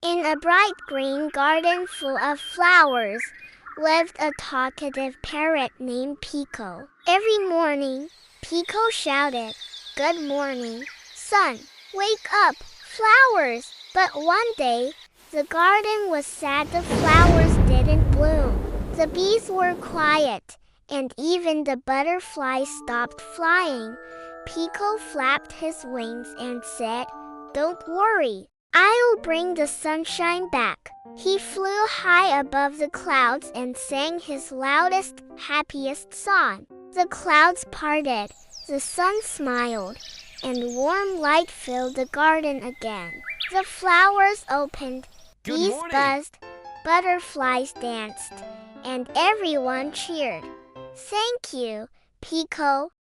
In a bright green garden full of flowers lived a talkative parrot named Pico. Every morning, Pico shouted, "Good morning, sun! Wake up, flowers!" But one day, the garden was sad. The flowers didn't bloom. The bees were quiet, and even the butterflies stopped flying. Pico flapped his wings and said, "Don't worry. I'll bring the sunshine back." He flew high above the clouds and sang his loudest, happiest song. The clouds parted, the sun smiled, and warm light filled the garden again. The flowers opened, bees buzzed, butterflies danced, and everyone cheered. "Thank you, Pico,"